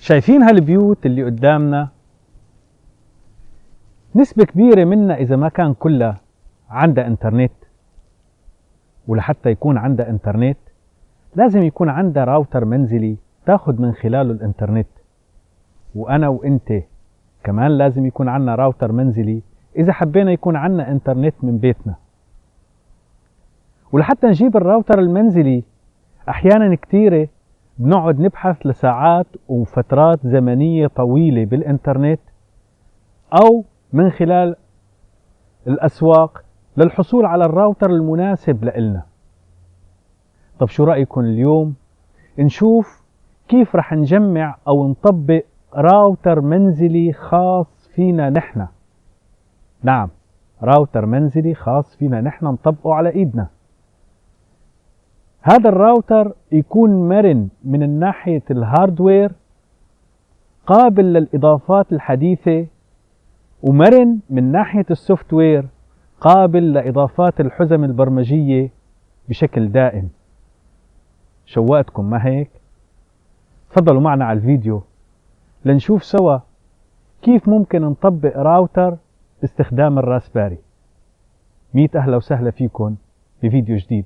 شايفين هالبيوت اللي قدامنا؟ نسبة كبيرة منها إذا ما كان كلها عندها إنترنت، ولحتى يكون عندها إنترنت لازم يكون عندها راوتر منزلي تاخد من خلاله الإنترنت. وأنا وإنت كمان لازم يكون عندنا راوتر منزلي إذا حبينا يكون عندنا إنترنت من بيتنا. ولحتى نجيب الراوتر المنزلي أحيانا كتيرة بنقعد نبحث لساعات وفترات زمنية طويلة بالإنترنت أو من خلال الأسواق للحصول على الراوتر المناسب لإلنا. طب شو رأيكم اليوم نشوف كيف رح نجمع أو نطبق راوتر منزلي خاص فينا نحن؟ نعم، راوتر منزلي خاص فينا نحن نطبقه على إيدنا. هذا الراوتر يكون مرن من الناحية الهاردوير، قابل للإضافات الحديثة، ومرن من ناحية السوفتوير، قابل لإضافات الحزم البرمجية بشكل دائم. شوقتكم ما هيك؟ تفضلوا معنا على الفيديو لنشوف سوا كيف ممكن نطبق راوتر باستخدام الراسباري. 100 أهلا وسهلا فيكم بفيديو جديد.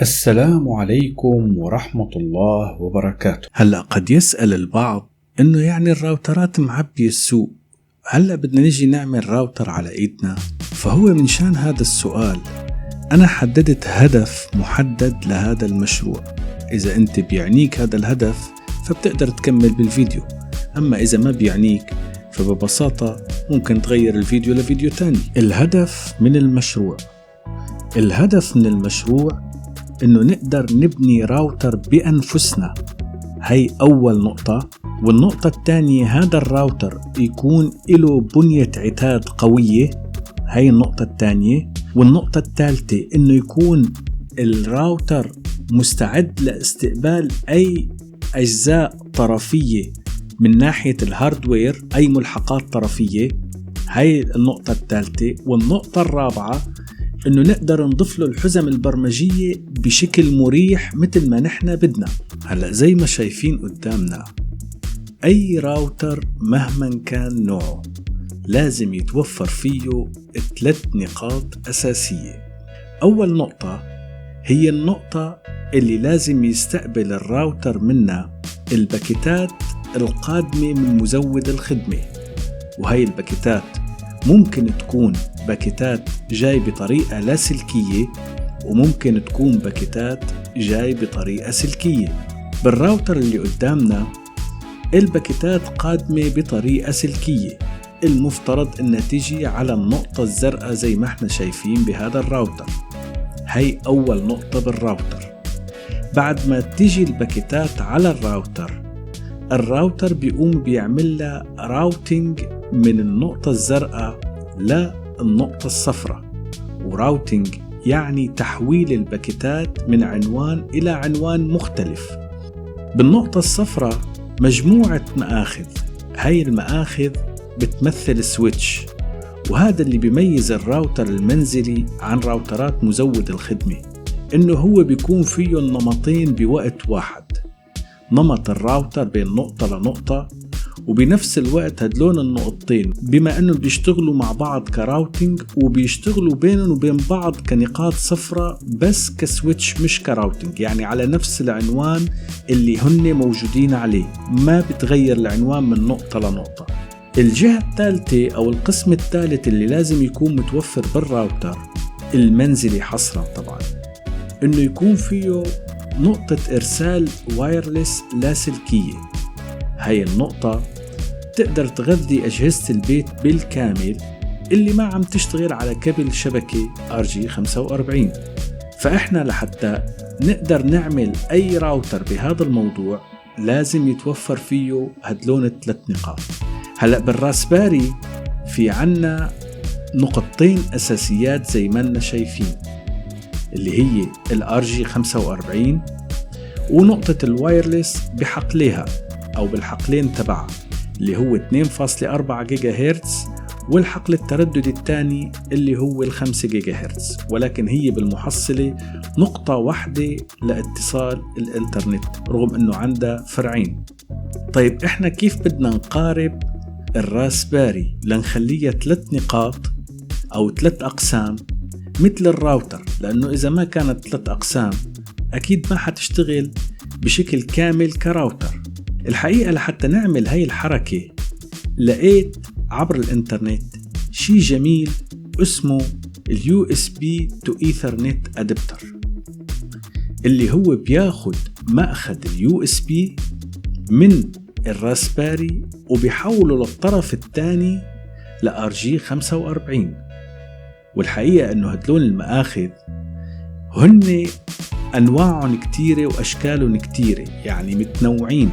السلام عليكم ورحمة الله وبركاته. هلأ قد يسأل البعض إنه يعني الراوترات معبية السوق، هلأ بدنا نجي نعمل راوتر على إيدنا؟ فهو من شان هذا السؤال أنا حددت هدف محدد لهذا المشروع. إذا أنت بيعنيك هذا الهدف فبتقدر تكمل بالفيديو، أما إذا ما بيعنيك فببساطة ممكن تغير الفيديو لفيديو تاني. الهدف من المشروع إنه نقدر نبني راوتر بأنفسنا، هي أول نقطة. والنقطة الثانية هذا الراوتر يكون له بنية عتاد قوية، هي النقطة الثانية. والنقطة الثالثة إنه يكون الراوتر مستعد لاستقبال أي أجزاء طرفية من ناحية الهاردوير، أي ملحقات طرفية، هي النقطة الثالثة. والنقطة الرابعة إنه نقدر نضيف له الحزم البرمجية بشكل مريح مثل ما نحن بدنا. هلأ زي ما شايفين قدامنا، أي راوتر مهما كان نوعه لازم يتوفر فيه 3 نقاط أساسية. أول نقطة هي النقطة اللي لازم يستقبل الراوتر منها الباكيتات القادمة من مزود الخدمة، وهي الباكيتات ممكن تكون باكيتات جاي بطريقة لاسلكية، وممكن تكون باكيتات جاي بطريقة سلكية. بالراوتر اللي قدامنا الباكيتات قادمة بطريقة سلكية، المفترض انها تيجي على النقطة الزرقاء زي ما احنا شايفين بهذا الراوتر. هي أول نقطة بالراوتر. بعد ما تيجي الباكيتات على الراوتر بيقوم بيعمل لها راوتينج من النقطة الزرقاء للنقطة الصفراء. وراوتينج يعني تحويل الباكيتات من عنوان إلى عنوان مختلف. بالنقطة الصفراء مجموعة مآخذ، هاي المآخذ بتمثل سويتش، وهذا اللي بيميز الراوتر المنزلي عن راوترات مزود الخدمة، إنه هو بيكون فيه النمطين بوقت واحد، نمط الراوتر بين نقطة لنقطة، وبنفس الوقت هدلون النقطتين بما أنه بيشتغلوا مع بعض كراوتينج وبيشتغلوا بينهم وبين بعض كنقاط صفرة بس كسويتش مش كراوتينج، يعني على نفس العنوان اللي هن موجودين عليه، ما بتغير العنوان من نقطة لنقطة. الجهة الثالثة أو القسم الثالث اللي لازم يكون متوفر بالراوتر المنزلي حصرا طبعا، إنه يكون فيه نقطة إرسال وايرلس لاسلكية. هاي النقطة تقدر تغذي أجهزة البيت بالكامل اللي ما عم تشتغل على كابل شبكة RJ45. فإحنا لحتى نقدر نعمل أي راوتر بهذا الموضوع لازم يتوفر فيه هدلون 3 نقاط. هلأ بالراسباري في عنا نقطتين أساسيات زي ما لنا شايفين، اللي هي RJ45 ونقطة الوايرلس بحقلها أو بالحقلين تبعها، اللي هو 2.4 جيجا هرتز والحقل الترددي الثاني اللي هو 5 جيجا هرتز، ولكن هي بالمحصلة نقطة واحدة لاتصال الانترنت رغم انه عندها فرعين. طيب احنا كيف بدنا نقارب الراسباري لنخليها 3 نقاط او 3 اقسام مثل الراوتر؟ لانه اذا ما كانت 3 اقسام اكيد ما حتشتغل بشكل كامل كراوتر. الحقيقة لحتى نعمل هاي الحركة لقيت عبر الانترنت شي جميل اسمه USB to Ethernet Adapter، اللي هو بياخد مأخذ USB من الراسباري وبيحوله للطرف الثاني لRG45. والحقيقة انه هدلون المآخذ هن انواعهم كتيرة واشكالهم كتيرة، يعني متنوعين.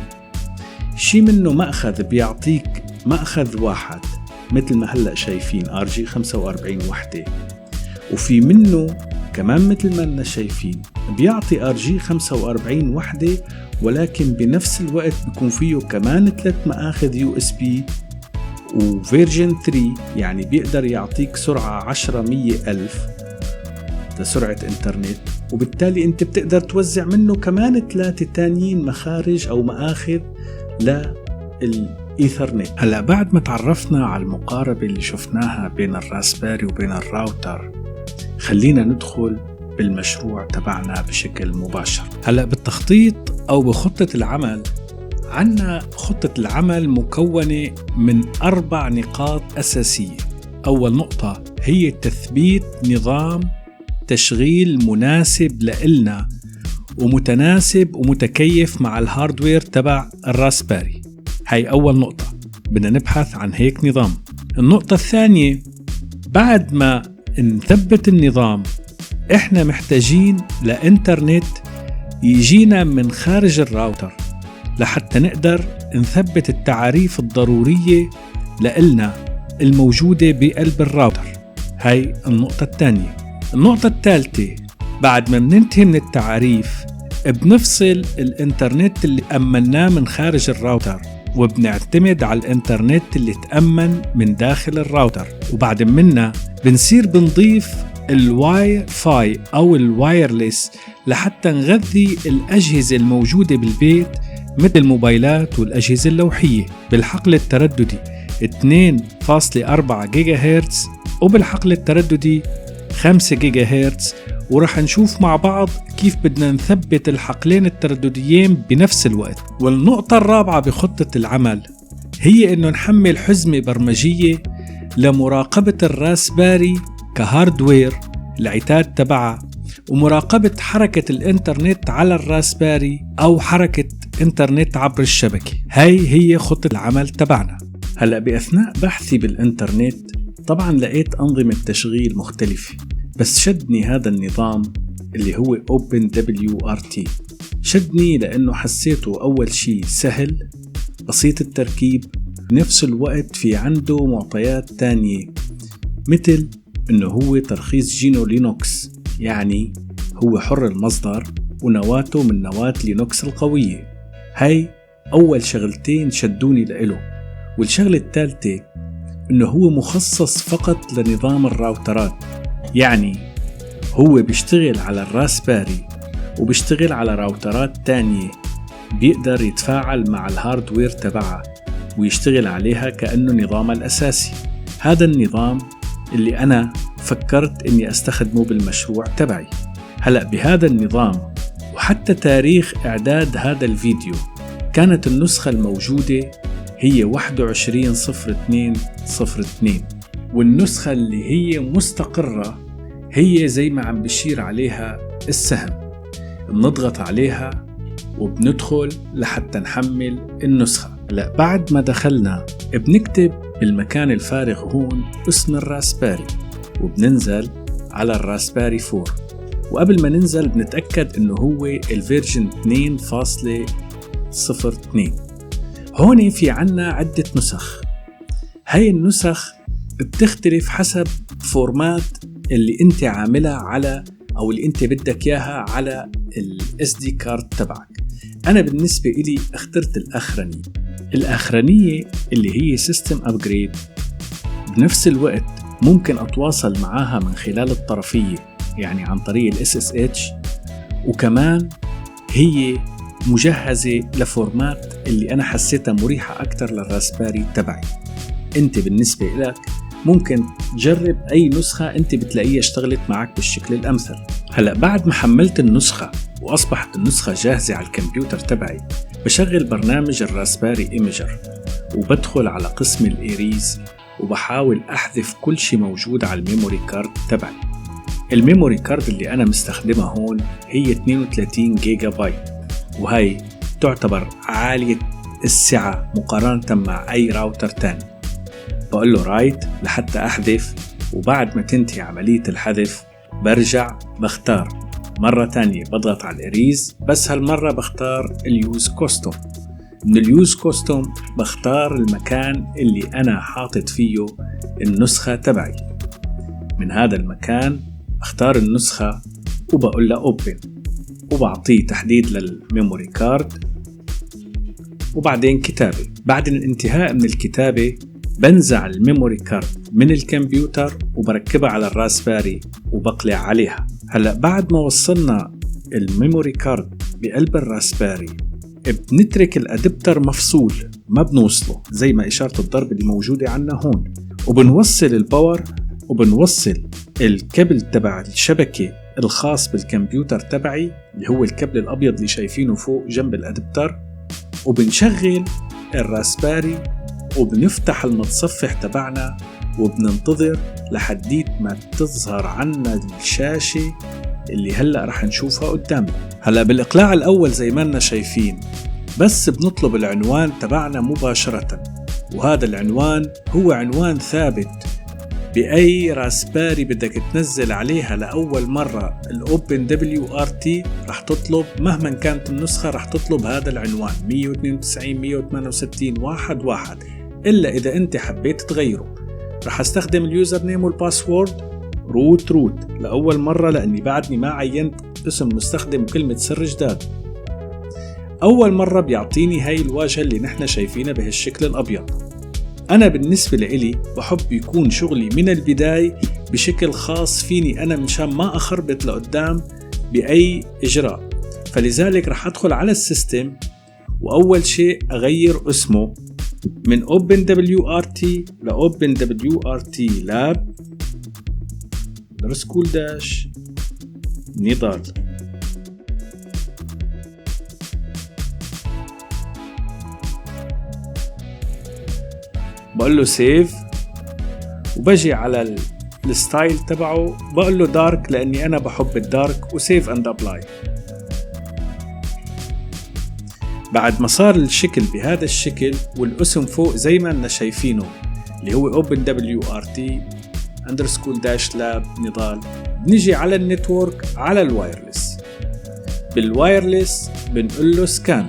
شي منه مأخذ بيعطيك مأخذ واحد مثل ما هلأ شايفين RG45 وحدة، وفي منه كمان مثل ما لنا شايفين بيعطي RG45 وحدة، ولكن بنفس الوقت بيكون فيه كمان 3 مآخذ USB وفيرجن 3، يعني بيقدر يعطيك سرعة 10,100,000 لسرعة انترنت، وبالتالي انت بتقدر توزع منه كمان 3 تانيين مخارج او مآخذ للإيثرنت. هلأ بعد ما تعرفنا على المقاربة اللي شفناها بين الراسباري وبين الراوتر، خلينا ندخل بالمشروع تبعنا بشكل مباشر. هلأ بالتخطيط أو بخطة العمل، عنا خطة العمل مكونة من 4 نقاط أساسية. أول نقطة هي تثبيت نظام تشغيل مناسب لإلنا ومتناسب ومتكيف مع الهاردوير تبع الراسباري. هاي أول نقطة، بدنا نبحث عن هيك نظام. النقطة الثانية، بعد ما نثبت النظام إحنا محتاجين لإنترنت يجينا من خارج الراوتر لحتى نقدر نثبت التعاريف الضرورية لإلنا الموجودة بقلب الراوتر. هاي النقطة الثانية. النقطة الثالثة، بعد ما بننتهي من التعاريف بنفصل الانترنت اللي أمناه من خارج الراوتر وبنعتمد على الانترنت اللي تأمن من داخل الراوتر، وبعد منها بنصير بنضيف الواي فاي أو الوايرلس لحتى نغذي الأجهزة الموجودة بالبيت مثل الموبايلات والأجهزة اللوحية بالحقل الترددي 2.4 جيجا هرتز وبالحقل الترددي 5 جيجا هرتز. ورح نشوف مع بعض كيف بدنا نثبت الحقلين التردديين بنفس الوقت. والنقطة الرابعة بخطة العمل هي إنه نحمل حزمة برمجية لمراقبة الراسباري كهاردوير، العتاد تبعها، ومراقبة حركة الانترنت على الراسباري أو حركة انترنت عبر الشبكة. هاي هي خطة العمل تبعنا. هلأ بأثناء بحثي بالانترنت طبعا لقيت أنظمة تشغيل مختلفة، بس شدني هذا النظام اللي هو OpenWRT. شدني لأنه حسيته أول شيء سهل، بسيط التركيب، بنفس الوقت في عنده معطيات تانية مثل إنه هو ترخيص جينو لينوكس، يعني هو حر المصدر ونواته من نواة لينوكس القوية. هاي أول شغلتين شدوني لإله. والشغلة الثالثة إنه هو مخصص فقط لنظام الراوترات، يعني هو بيشتغل على الراسباري وبيشتغل على راوترات تانية، بيقدر يتفاعل مع الهاردوير تبعها ويشتغل عليها كأنه نظامها الأساسي. هذا النظام اللي أنا فكرت إني أستخدمه بالمشروع تبعي. هلأ بهذا النظام وحتى تاريخ إعداد هذا الفيديو كانت النسخة الموجودة هي 21.02.02، والنسخة اللي هي مستقرة هي زي ما عم بشير عليها السهم. بنضغط عليها وبندخل لحتى نحمل النسخة. هلأ بعد ما دخلنا بنكتب بالمكان الفارغ هون اسم الراسباري وبننزل على الراسباري 4، وقبل ما ننزل بنتأكد انه هو الفيرجن 2.02. هون في عنا عدة نسخ. هاي النسخ بتختلف حسب فورمات اللي انت عاملها على او اللي انت بدك اياها على ال SD كارد تبعك. انا بالنسبة إلي اخترت الاخرانية اللي هي سيستم ابجريد بنفس الوقت ممكن أتواصل معاها من خلال الطرفية، يعني عن طريق ال SSH، وكمان هي مجهزة لفورمات اللي أنا حسيتها مريحة أكتر للراسباري تبعي. أنت بالنسبة لك ممكن تجرب أي نسخة أنت بتلاقيها اشتغلت معك بالشكل الأمثل. هلأ بعد ما حملت النسخة وأصبحت النسخة جاهزة على الكمبيوتر تبعي، بشغل برنامج الراسباري إيميجر وبدخل على قسم الإيريز وبحاول أحذف كل شي موجود على الميموري كارد تبعي. الميموري كارد اللي أنا مستخدمها هون هي 32 جيجا بايت، وهي تعتبر عالية السعة مقارنة مع أي راوتر تاني. بقول له رايت لحتى أحذف، وبعد ما تنتهي عملية الحذف برجع بختار مرة تانية، بضغط على الإريز، بس هالمرة بختار اليوز كوستوم. من اليوز كوستوم بختار المكان اللي أنا حاطط فيه النسخة تبعي. من هذا المكان اختار النسخة وبقول له اوبن، وبعطيه تحديد للميموري كارد، وبعدين كتابة. بعد الانتهاء من الكتابة بنزع الميموري كارد من الكمبيوتر وبركبها على الراسباري وبقلع عليها. هلأ بعد ما وصلنا الميموري كارد بقلب الراسباري بنترك الأدبتر مفصول، ما بنوصله زي ما إشارة الضرب اللي موجودة عنا هون، وبنوصل الباور وبنوصل الكابل تبع الشبكة الخاص بالكمبيوتر تبعي اللي هو الكابل الأبيض اللي شايفينه فوق جنب الأدبتر، وبنشغل الراسباري وبنفتح المتصفح تبعنا وبننتظر لحديت ما تظهر عنا الشاشة اللي هلأ رح نشوفها قدامنا. هلأ بالإقلاع الأول زي ما لنا شايفين بس بنطلب العنوان تبعنا مباشرة، وهذا العنوان هو عنوان ثابت بأي راسباري بدك تنزل عليها لأول مرة OpenWRT رح تطلب مهما كانت النسخة، رح تطلب هذا العنوان 192.168.1.1 إلا إذا أنت حبيت تغيره. رح استخدم اليوزر نيم والباسورد روت لأول مرة لأني بعدني ما عينت اسم مستخدم وكلمة سر جداد. أول مرة بيعطيني هاي الواجهة اللي نحن شايفينها بهالشكل الأبيض. أنا بالنسبة لإلي بحب يكون شغلي من البداية بشكل خاص فيني أنا مشان ما أخربط لقدام بأي إجراء، فلذلك رح أدخل على السيستم وأول شيء أغير اسمه من OpenWRT ل OpenWRT Lab _ نضال. بقول له سيف وبجي على الستايل تبعه بقول له دارك لأني أنا بحب الدارك، وسيف أند أبلاي. بعد ما صار الشكل بهذا الشكل والاسم فوق زي ما أننا شايفينه اللي هو OpenWRT _lab نضال، بنجي على النتورك على الوايرلس. بالوايرلس بنقول له سكان،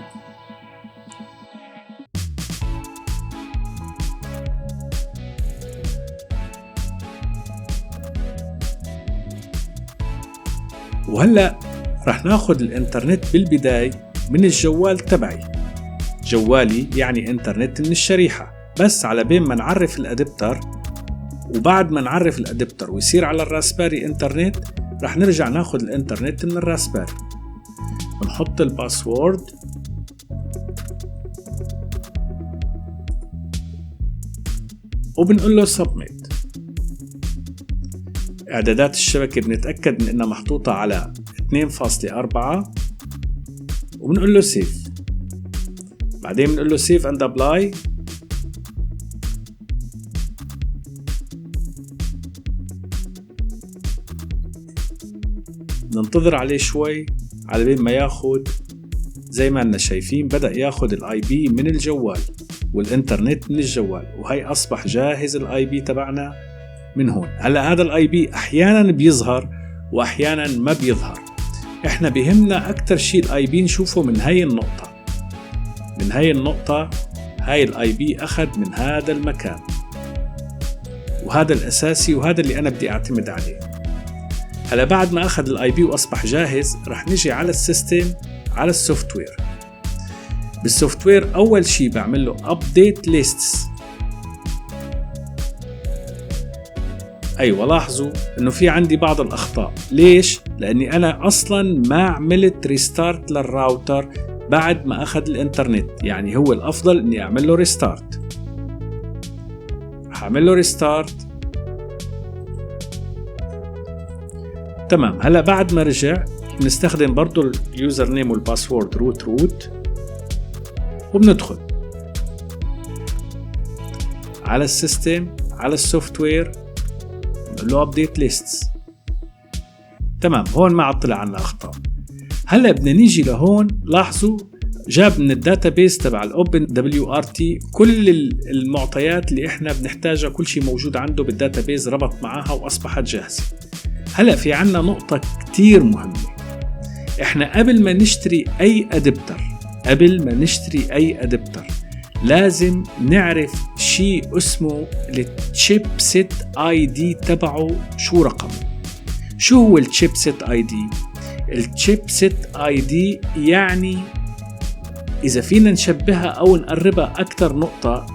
وهلأ رح ناخد الانترنت بالبداية من الجوال تبعي. جوالي يعني انترنت من الشريحة، بس على بين ما نعرف الأدبتر، وبعد ما نعرف الأدبتر ويصير على الراسباري انترنت رح نرجع ناخد الانترنت من الراسباري. بنحط الباسورد وبنقول له submit. إعدادات الشبكة بنتأكد من إنها محطوطة على 2.4 وبنقول له سيف. بعدين بنقول له سيف اند ابلاي. ننتظر عليه شوي على بين ما ياخد. زي ما أننا شايفين بدأ ياخد الاي بي من الجوال والانترنت من الجوال، وهي أصبح جاهز الاي بي تبعنا من هون. هلا هذا الاي بي احيانا بيظهر واحيانا ما بيظهر. احنا بيهمنا اكتر شيء الاي بي نشوفه من هاي النقطة. من هاي النقطة هاي الاي بي اخذ من هذا المكان، وهذا الاساسي وهذا اللي انا بدي اعتمد عليه. هلا بعد ما اخذ الاي بي واصبح جاهز رح نجي على السيستم على السوفت وير. بالسوفت وير اول شيء بعمل له ابديت ليستس. أيوة، لاحظوا إنه في عندي بعض الأخطاء. ليش؟ لأني أنا أصلا ما عملت ريستارت للراوتر بعد ما أخذ الإنترنت. يعني هو الأفضل إني أعمل له ريستارت. هعمل له ريستارت. تمام. هلأ بعد ما رجع بنستخدم برضو اليوزر نيم والباسورد روت وبندخل على السيستم، على السوفت وير، نقول له ابديت ليستس. تمام. هون ما عاد طلع عنا اخطاء. هلا بدنا نيجي لهون. لاحظوا جاب من الداتابيس تبع الاوبن دبليو ار تي كل المعطيات اللي احنا بنحتاجها، كل شيء موجود عنده بالداتابيس، ربط معها واصبحت جاهزه. هلا في عنا نقطه كتير مهمه. احنا قبل ما نشتري اي ادابتر لازم نعرف شيء اسمه التشيب سيت اي دي تبعه، شو رقمه. شو هو التشيب سيت اي دي؟ التشيب سيت اي دي يعني اذا فينا نشبهها او نقربها اكثر نقطة،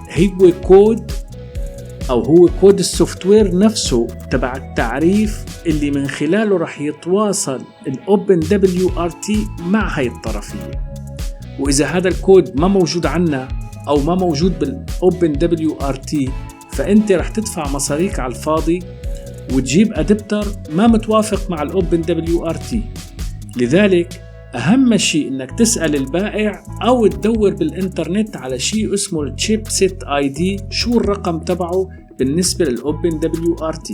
هو كود السوفت وير نفسه تبع التعريف اللي من خلاله رح يتواصل الاوبن دبليو ار تي مع هاي الطرفية. واذا هذا الكود ما موجود عنا او ما موجود بالاوبن دبليو ار تي، فانت رح تدفع مصاريك على الفاضي وتجيب ادابتر ما متوافق مع الاوبن دبليو ار تي. لذلك اهم شيء انك تسأل البائع او تدور بالانترنت على شيء اسمه التشيب سيت اي دي، شو الرقم تبعه بالنسبة للاوبن دبليو ار تي.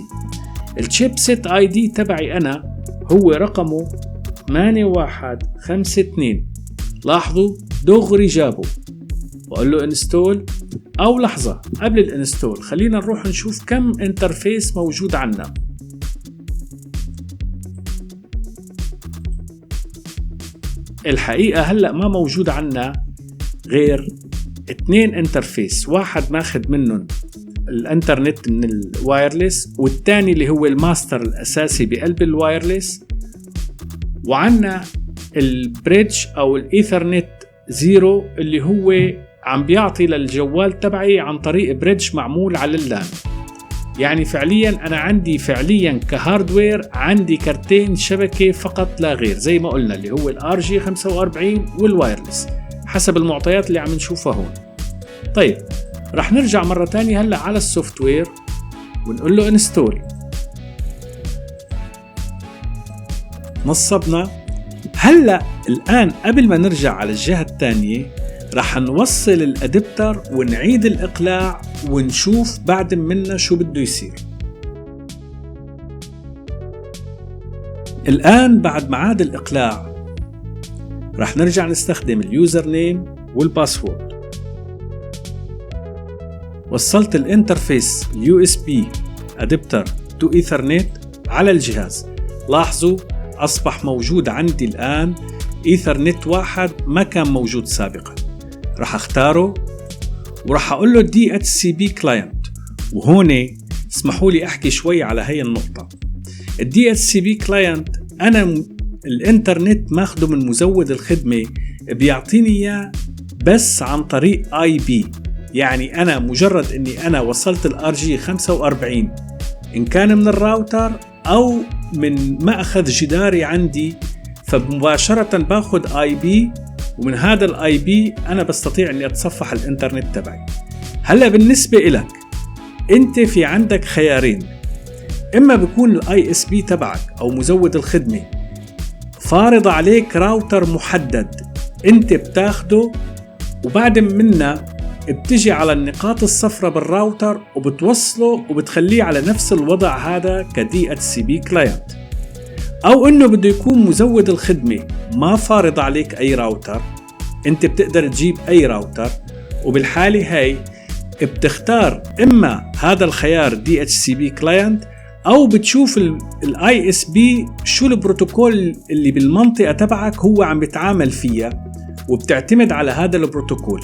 التشيب سيت اي دي تبعي انا هو رقمه 8152. لاحظوا دغري جابه. وقال له انستول، او لحظة قبل الانستول خلينا نروح نشوف كم انترفيس موجود عنا. الحقيقة هلأ ما موجود عنا غير 2 انترفيس، واحد ماخد منهم الانترنت من الوايرلس، والتاني اللي هو الماستر الأساسي بقلب الوايرلس، وعنا البريدج أو الإيثرنت 0 اللي هو عم بيعطي للجوال تبعي عن طريق بريدج معمول على اللان. يعني فعليا أنا عندي كهاردوير عندي كارتين شبكة فقط لا غير، زي ما قلنا اللي هو الRG 45 والوايرلس حسب المعطيات اللي عم نشوفها هون. طيب رح نرجع مرة تانية هلأ على السوفت وير ونقول له انستول. نصبنا. هلأ الآن قبل ما نرجع على الجهة الثانية رح نوصل الأدابتر ونعيد الإقلاع ونشوف بعد منا شو بده يصير. الآن بعد ما عاد الإقلاع رح نرجع نستخدم اليوزر نيم والباسورد. وصلت الانترفيس USB أدابتر تو إيثرنت على الجهاز. لاحظوا أصبح موجود عندي الآن إيثرنت 1 ما كان موجود سابقا. رح اختاره ورح اقول له DHCP client. وهون اسمحوا لي احكي شوي على هاي النقطة. DHCP client انا الانترنت ماخده من مزود الخدمة بيعطيني اياه بس عن طريق IP. يعني انا مجرد اني انا وصلت الRG 45 ان كان من الراوتر او من مأخذ جداري عندي، فمباشرة باخد IP، ومن هذا الاي بي انا بستطيع اني اتصفح الانترنت تبعي. هلا بالنسبة إلك انت في عندك خيارين. اما بيكون الاي اس بي تبعك او مزود الخدمة فارض عليك راوتر محدد انت بتاخده، وبعد منا بتجي على النقاط الصفراء بالراوتر وبتوصله وبتخليه على نفس الوضع هذا كدي اتش سي بي كلاينت. او انه بده يكون مزود الخدمة ما فارض عليك اي راوتر، انت بتقدر تجيب اي راوتر، وبالحالة هاي بتختار اما هذا الخيار DHCP client او بتشوف الاي اس بي شو البروتوكول اللي بالمنطقة تبعك هو عم بيتعامل فيها وبتعتمد على هذا البروتوكول.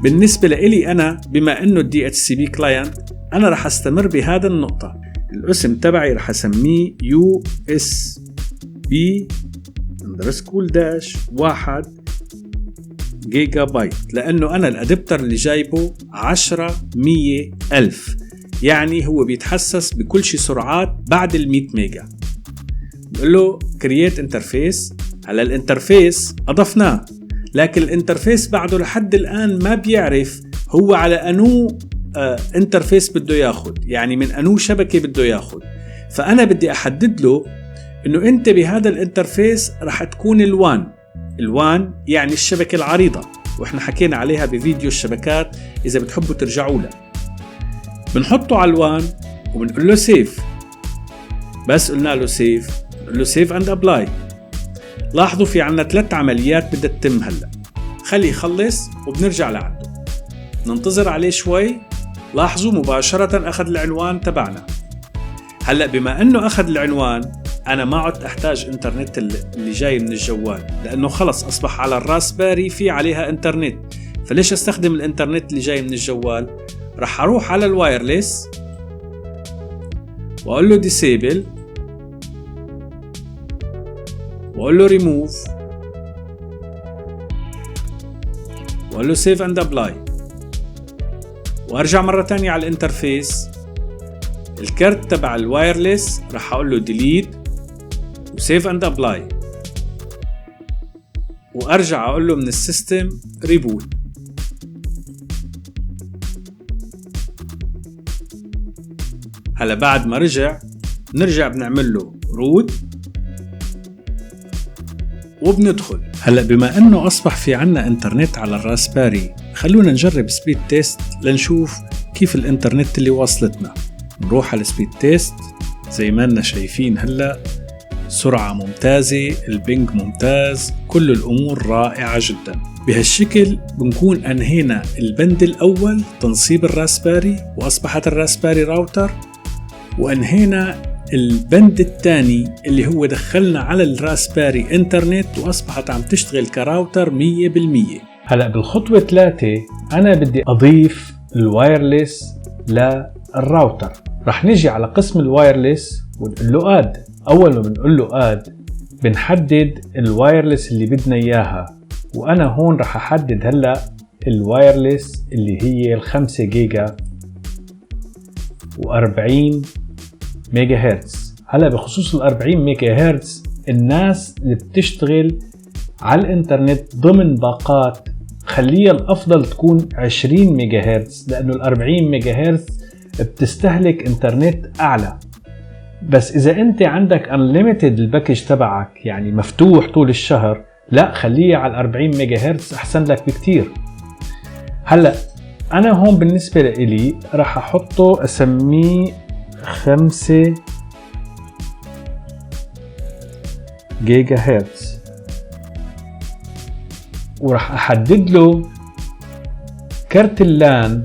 بالنسبة لإلي انا بما انه DHCP client انا رح استمر بهذا النقطة. الاسم تبعي رح اسميه USB_1 جيجا بايت، لأنه أنا الأدابتر اللي جايبه 10 100 ألف. يعني هو بيتحسس بكل شي سرعات بعد 100 ميجا. بقول له كرييت انترفيس. هلا الانترفيس اضفناه، لكن الانترفيس بعده لحد الان ما بيعرف هو على انو انترفيس بده ياخد، يعني من انو شبكة بده ياخد. فانا بدي احدد له انه انت بهذا الانترفيس رح تكون الوان يعني الشبكة العريضة، واحنا حكينا عليها بفيديو الشبكات اذا بتحبوا ترجعوا له. بنحطه على الوان وبنقول له سيف. بس قلنا له سيف، بنقول له سيف اند ابلاي. لاحظوا في عنا 3 عمليات بدها تتم. هلا خليه يخلص وبنرجع لعنده، ننتظر عليه شوي. لاحظوا مباشرة اخذ العنوان تبعنا. هلا بما انه اخذ العنوان انا ما عدت احتاج انترنت اللي جاي من الجوال، لانه خلص اصبح على الراسباري في عليها انترنت. فليش استخدم الانترنت اللي جاي من الجوال؟ رح اروح على الوايرلس واقول له ديسيبل واقول له ريموف واقول له سيف اند ابلاي، وارجع مرة تانية على الانترفيس. الكارت تبع الوايرلس رح اقول له ديليت وسيف اند ابلاي، وارجع اقول له من السيستم ريبوت. هلا بعد ما نرجع بنعمل له روت وبندخل. هلا بما انه اصبح في عنا انترنت على الراسباري، خلونا نجرب سبيد تيست لنشوف كيف الانترنت اللي واصلتنا. نروح على سبيد تيست. زي ما لنا شايفين هلا سرعة ممتازة، البنج ممتاز، كل الامور رائعة جدا. بهالشكل بنكون انهينا البند الاول تنصيب الراسباري واصبحت الراسباري راوتر، وانهينا البند الثاني اللي هو دخلنا على الراسباري انترنت واصبحت عم تشتغل كراوتر 100%. هلأ بالخطوة 3 أنا بدي أضيف الوايرلس للراوتر. رح نجي على قسم الوايرلس ونقول له آد. أول ما بنقول له آد بنحدد الوايرلس اللي بدنا إياها، وأنا هون رح أحدد هلأ الوايرلس اللي هي 5 جيجا و40 ميجا هرتز. هلا بخصوص ال 40 ميجا هرتز، الناس اللي بتشتغل على الانترنت ضمن باقات خليها الافضل تكون 20 ميجا هرتز، لانه ال 40 ميجا هرتز بتستهلك انترنت اعلى. بس اذا انت عندك unlimited الباكج تبعك يعني مفتوح طول الشهر، لا خليها على 40 ميجا هرتز احسن لك بكتير. هلا انا هون بالنسبة لي راح احطه اسميه 5 جيجا هرتز، وراح احدد له كارت اللان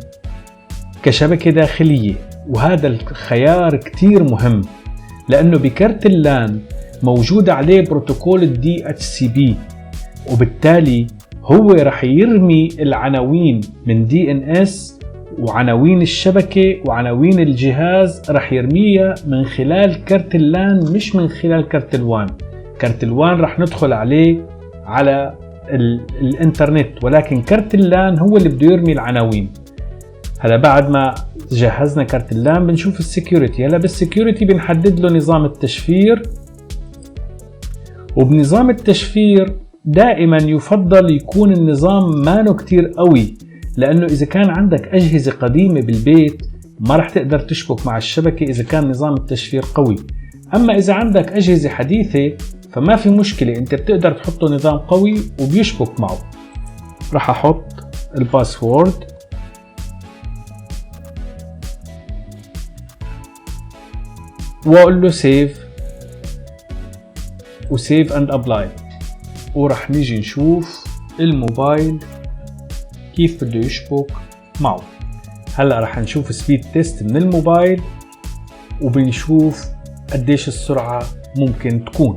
كشبكة داخلية. وهذا الخيار كتير مهم، لانه بكارت اللان موجود عليه بروتوكول الدي اتش سي بي، وبالتالي هو راح يرمي العناوين من دي ان اس وعناوين الشبكة وعناوين الجهاز راح يرميها من خلال كارت اللان، مش من خلال كارت الوان. كارت الوان راح ندخل عليه على الانترنت، ولكن كارت اللان هو اللي بده يرمي العناوين. هلا بعد ما جهزنا كارت اللان بنشوف السكيورتي. هلا بالسكيورتي بنحدد له نظام التشفير، وبنظام التشفير دائما يفضل يكون النظام مانو كتير قوي، لأنه إذا كان عندك أجهزة قديمة بالبيت ما رح تقدر تشبك مع الشبكة إذا كان نظام التشفير قوي. أما إذا عندك أجهزة حديثة فما في مشكلة، أنت بتقدر تحطه نظام قوي وبيشبك معه. رح أحط الباسورد وأقول له سيف وسيف أند أبلاي، ورح نيجي نشوف الموبايل كيف بده يشبك معه. هلأ رح نشوف سبيد تيست من الموبايل وبنشوف قديش السرعة ممكن تكون.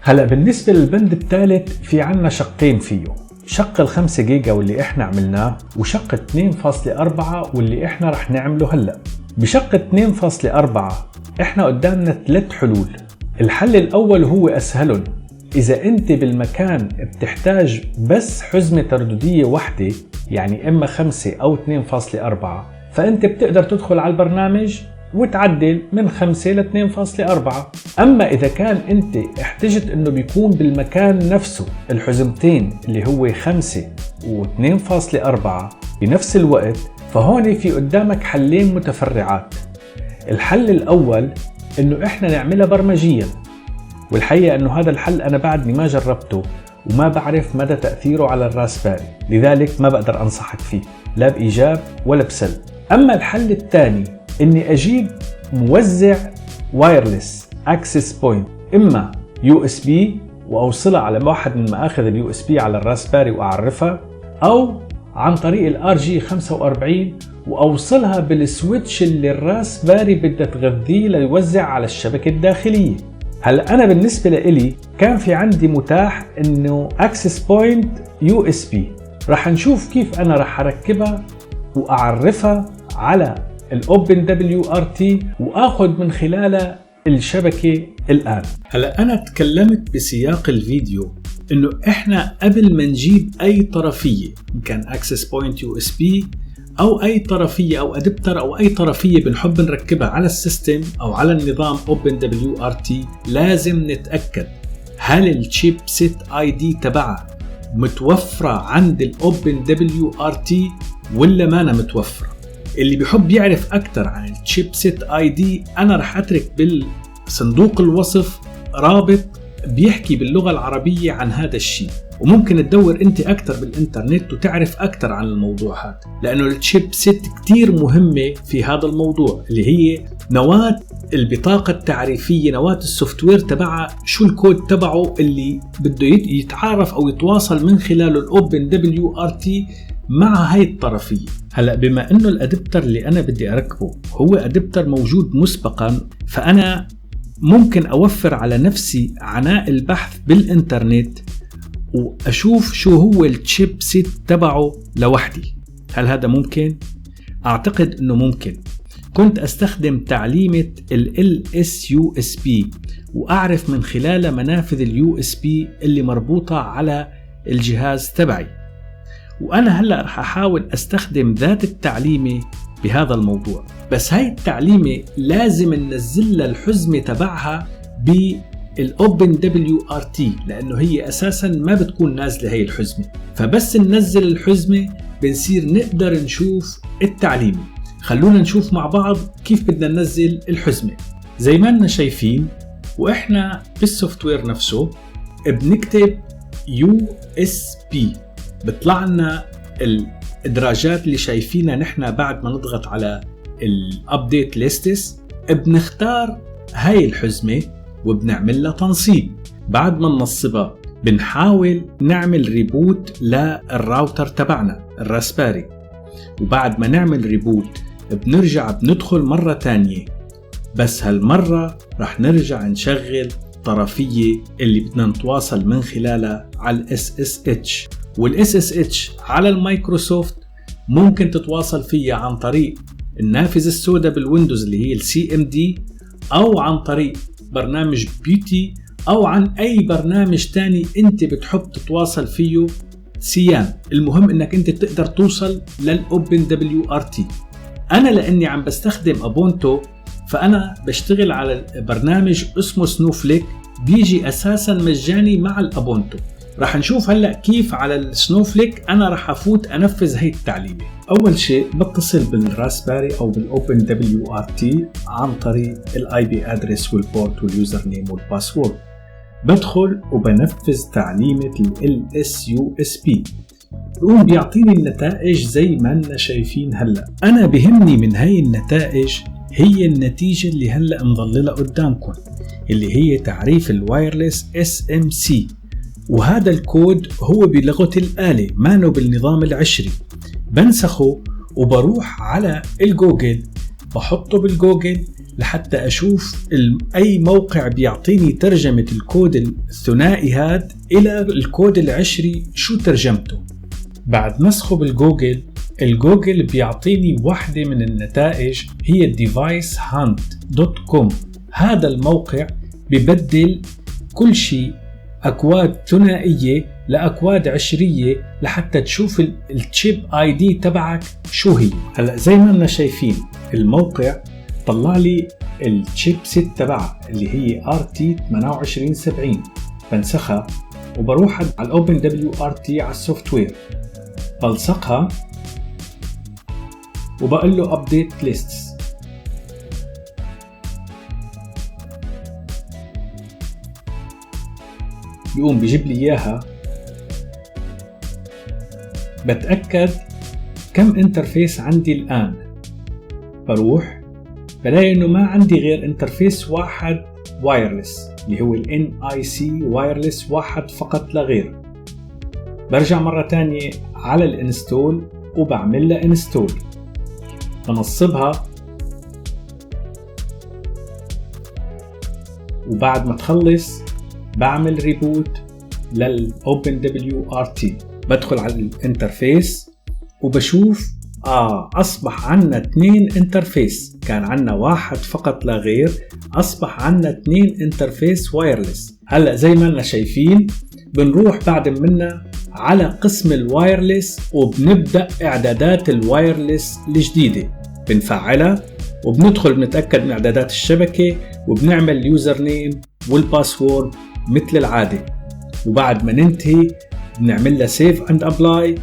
هلأ بالنسبة للبند الثالث في عنا شقين فيه، شق ال5 جيجا واللي احنا عملناه، وشق 2.4 واللي احنا رح نعمله هلأ. بشق 2.4 احنا قدامنا 3 حلول. الحل الاول هو اسهلهم، اذا انت بالمكان بتحتاج بس حزمة ترددية واحدة، يعني اما 5 او 2.4، فانت بتقدر تدخل على البرنامج وتعدل من 5 ل 2.4. اما اذا كان انت احتجت انه بيكون بالمكان نفسه الحزمتين اللي هو 5 و 2.4 بنفس الوقت، فهون في قدامك حلين متفرعات. الحل الاول انه احنا نعملها برمجيا، والحقيقة انه هذا الحل انا بعدني ما جربته وما بعرف مدى تأثيره على الراسباري، لذلك ما بقدر انصحك فيه لا بإيجاب ولا بسلب. اما الحل الثاني اني اجيب موزع وايرلس اكسس بوينت، اما USB واوصلها على واحد من مآخذ الUSB على الراسباري واعرفها، او عن طريق RG45 واوصلها بالسويتش اللي الراسباري بدها تغذيه ليوزع على الشبكة الداخلية. هلا انا بالنسبة لإلي كان في عندي متاح انه اكسس بوينت USB، رح نشوف كيف انا رح اركبها واعرفها على OpenWRT واخذ من خلالها الشبكة الآن. هلا أنا تكلمت بسياق الفيديو إنه إحنا قبل ما نجيب أي طرفية، إن كان Access Point USB أو أي طرفية أو أدبتر أو أي طرفية بنحب نركبها على السيستم أو على النظام OpenWRT، لازم نتأكد هل الشيب سيت ID تبعها متوفرة عند OpenWRT ولا ما متوفرة. اللي بيحب يعرف أكتر عن الشيب سيت ID أنا رح أترك بالصندوق الوصف رابط بيحكي باللغة العربية عن هذا الشيء، وممكن تدور أنت أكتر بالإنترنت وتعرف أكتر عن الموضوع هذا، لأنه الشيب سيت كتير مهمة في هذا الموضوع، اللي هي نواة البطاقة التعريفية، نواة السوفتوير تبعها، شو الكود تبعه اللي بده يتعارف أو يتواصل من خلاله OpenWRT مع هاي الطرفية. هلأ بما انه الادبتر اللي انا بدي اركبه هو ادبتر موجود مسبقا، فانا ممكن اوفر على نفسي عناء البحث بالانترنت واشوف شو هو الشيب سيت تبعه لوحدي. هل هذا ممكن؟ اعتقد انه ممكن. كنت استخدم تعليمة LSUSB واعرف من خلال منافذ الUSB اللي مربوطة على الجهاز تبعي، وأنا هلأ رح أحاول أستخدم ذات التعليمة بهذا الموضوع. بس هاي التعليمة لازم ننزل لها الحزمة تبعها بالOpenWRT، لأنه هي أساساً ما بتكون نازلة هاي الحزمة، فبس ننزل الحزمة بنصير نقدر نشوف التعليمة. خلونا نشوف مع بعض كيف بدنا ننزل الحزمة. زي ما لنا شايفين وإحنا بالسوفتوير نفسه بنكتب USB، بيطلع لنا الادراجات اللي شايفينها نحن بعد ما نضغط على الابديت ليستس. بنختار هاي الحزمة وبنعمل لها تنصيب. بعد ما ننصبها بنحاول نعمل ريبوت للراوتر تبعنا الراسباري، وبعد ما نعمل ريبوت بنرجع بندخل مرة تانية، بس هالمرة رح نرجع نشغل طرفية اللي بدنا نتواصل من خلالها على SSH. والSSH على المايكروسوفت ممكن تتواصل فيها عن طريق النافذة السوداء بالويندوز اللي هي CMD، أو عن طريق برنامج بيوتي، أو عن أي برنامج تاني أنت بتحب تتواصل فيه سيان. المهم أنك أنت تقدر توصل للOpenWRT. أنا لأني عم بستخدم أبونتو فأنا بشتغل على برنامج اسمه سنوفليك، بيجي أساسا مجاني مع الأبونتو. رح نشوف هلأ كيف على السنوفليك أنا رح أفوت أنفذ هاي التعليمة. أول شيء بتصل بالراسباري أو بالOpenWRT عن طريق الIP أدرس والبورت واليوزر نيم والباسورد. بدخل وبنفذ تعليمة LSUSB، بقوم بيعطيني النتائج زي ما أننا شايفين هلأ. أنا بهمني من هاي النتائج هي النتيجة اللي هلأ مظللة قدامكم، اللي هي تعريف الوايرلس SMC، وهذا الكود هو بلغة الآلة مانو بالنظام العشري. بنسخه وبروح على الجوجل، بحطه بالجوجل لحتى أشوف أي موقع بيعطيني ترجمة الكود الثنائي هاد إلى الكود العشري شو ترجمته. بعد نسخه بالجوجل، الجوجل بيعطيني واحدة من النتائج هي devicehunt.com. هذا الموقع ببدل كل شيء أكواد ثنائية لأكواد عشرية لحتى تشوف التشيب اي دي تبعك شو هي. هلأ زي ما أننا شايفين الموقع طلع لي التشيب ست تبعها اللي هي RT2870. بنسخها وبروح على OpenWRT على السوفت وير، بلصقها وبقول له update lists. بيقوم بيجيب لي إياها. بتأكد كم انترفيس عندي الآن. بروح بلاقي إنه ما عندي غير انترفيس واحد وايرلس اللي هو NIC وايرلس واحد فقط لا غير. برجع مرة تانية على الانستول وبعمل لها انستول، بنصبها، وبعد ما تخلص بعمل ريبوت للOpenWRT. بدخل على الانترفيس وبشوف أصبح عنا 2 انترفيس. كان عنا واحد فقط لا غير، أصبح عنا 2 انترفيس وايرلس. هلأ زي ما لنا شايفين بنروح بعد منا على قسم الوايرلس وبنبدأ إعدادات الوايرلس الجديدة، بنفعلها وبندخل بنتأكد من إعدادات الشبكة وبنعمل اليوزر نيم والباسورد مثل العادة. وبعد ما ننتهي بنعمل لها سيف اند ابلاي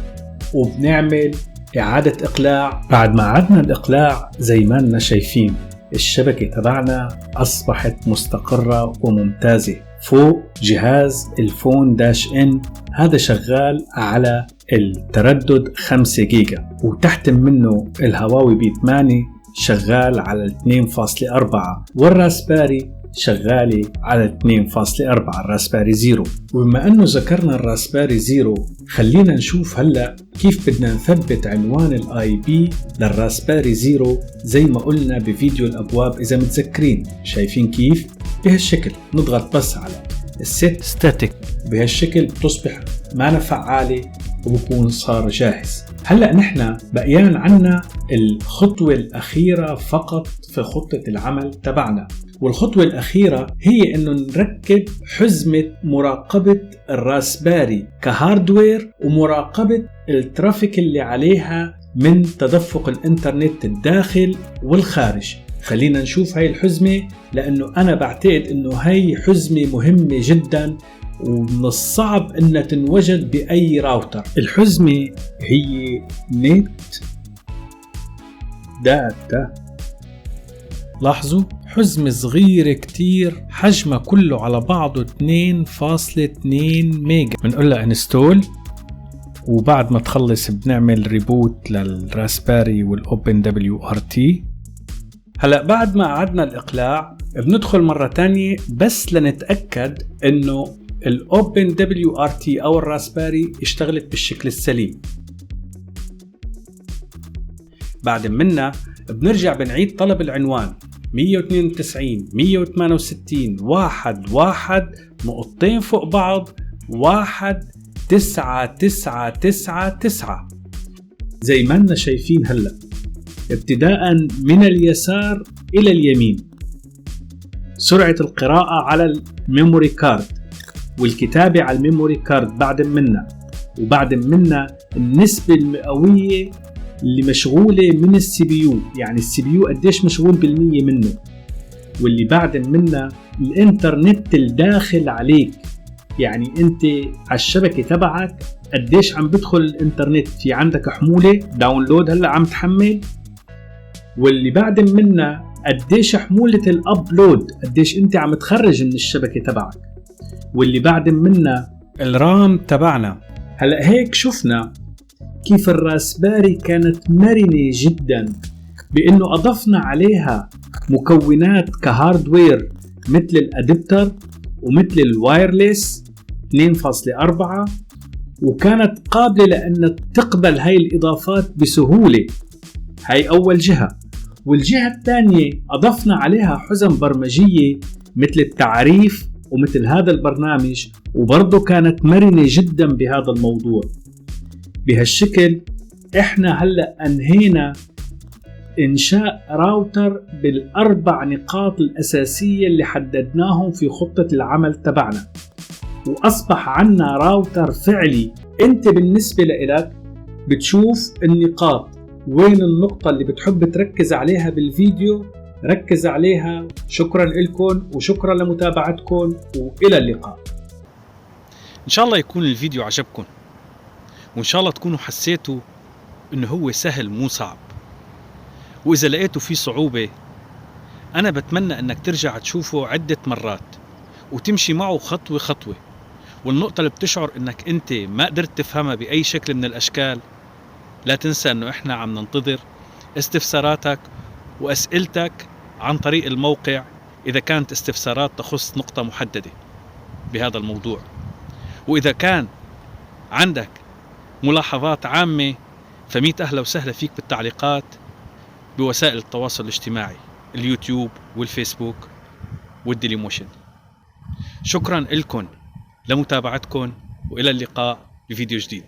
وبنعمل إعادة إقلاع. بعد ما عدنا الإقلاع زي ما لنا شايفين الشبكة تبعنا أصبحت مستقرة وممتازة فوق جهاز الفون داش ان. هذا شغال على التردد 5 جيجا، وتحت منه الهواوي بي 8 شغال على 2.4، والراسباري شغالي على 2.4 الراسباري زيرو. وبما أنه ذكرنا الراسباري زيرو، خلينا نشوف هلأ كيف بدنا نثبت عنوان الاي بي للراسباري زيرو زي ما قلنا بفيديو الأبواب. إذا متذكرين شايفين كيف؟ بهالشكل نضغط بس على الست ستاتيك، بهالشكل بتصبح معنا فعالة وبكون صار جاهز. هلأ نحن بقيان عنا الخطوة الأخيرة فقط في خطة العمل تبعنا، والخطوة الأخيرة هي أنه نركب حزمة مراقبة الراسباري كهاردوير ومراقبة الترافيك اللي عليها من تدفق الإنترنت الداخل والخارج. خلينا نشوف هاي الحزمة، لأنه أنا بعتقد أنه هاي حزمة مهمة جدا ومن الصعب أنها تنوجد بأي راوتر. الحزمة هي نت داتا. لاحظوا حزمة صغيرة كتير، حجمها كله على بعضه 2.2 ميجا. بنقول لها انستول، وبعد ما تخلص بنعمل ريبوت للراسباري والأوبن WRT. هلأ بعد ما عدنا الإقلاع بندخل مرة تانية بس لنتأكد انه الأوبن WRT أو الراسباري اشتغلت بالشكل السليم. بعد منا بنرجع بنعيد طلب العنوان 192.168.1.1 نقطتين فوق بعض 1.9.9.9 زي ما لنا شايفين هلأ، ابتداء من اليسار إلى اليمين. سرعة القراءة على الميموري كارد والكتابة على الميموري كارد بعد منا، وبعد منا النسبة المئوية اللي مشغولة من السي بي يو، يعني السي بي يو قديش مشغول بالمية منه، واللي بعد منا الانترنت الداخل عليك، يعني انت على الشبكة تبعك قديش عم بدخل الانترنت، في عندك حمولة داونلود هلأ عم تحمل، واللي بعد منا قديش حمولة الابلود، قديش انت عم تخرج من الشبكة تبعك، واللي بعد منا الرام تبعنا. هلأ هيك شفنا كيف الراسباري كانت مرنة جدا بأنه أضفنا عليها مكونات كهاردوير مثل الأدابتر ومثل الوايرلس 2.4، وكانت قابلة لأن تقبل هاي الإضافات بسهولة. هاي أول جهة. والجهة الثانية أضفنا عليها حزم برمجية مثل التعريف ومثل هذا البرنامج، وبرضه كانت مرنة جدا بهذا الموضوع. بهالشكل احنا هلأ أنهينا إنشاء راوتر بالأربع نقاط الأساسية اللي حددناهم في خطة العمل تبعنا، وأصبح عنا راوتر فعلي. أنت بالنسبة لإلك بتشوف النقاط، وين النقطة اللي بتحب تركز عليها بالفيديو ركز عليها. شكرا لكم وشكرا لمتابعتكم، وإلى اللقاء. إن شاء الله يكون الفيديو عجبكم، وإن شاء الله تكونوا حسيتوا إنه هو سهل مو صعب. وإذا لقيتوا فيه صعوبة أنا بتمنى إنك ترجع تشوفه عدة مرات وتمشي معه خطوة خطوة. والنقطة اللي بتشعر إنك أنت ما قدرت تفهمها بأي شكل من الأشكال، لا تنسى إنه إحنا عم ننتظر استفساراتك وأسئلتك عن طريق الموقع إذا كانت استفسارات تخص نقطة محددة بهذا الموضوع. وإذا كان عندك ملاحظات عامة فميت أهلا وسهلا فيك بالتعليقات بوسائل التواصل الاجتماعي، اليوتيوب والفيسبوك والديلي موشن. شكرا لكم لمتابعتكم، وإلى اللقاء بفيديو جديد.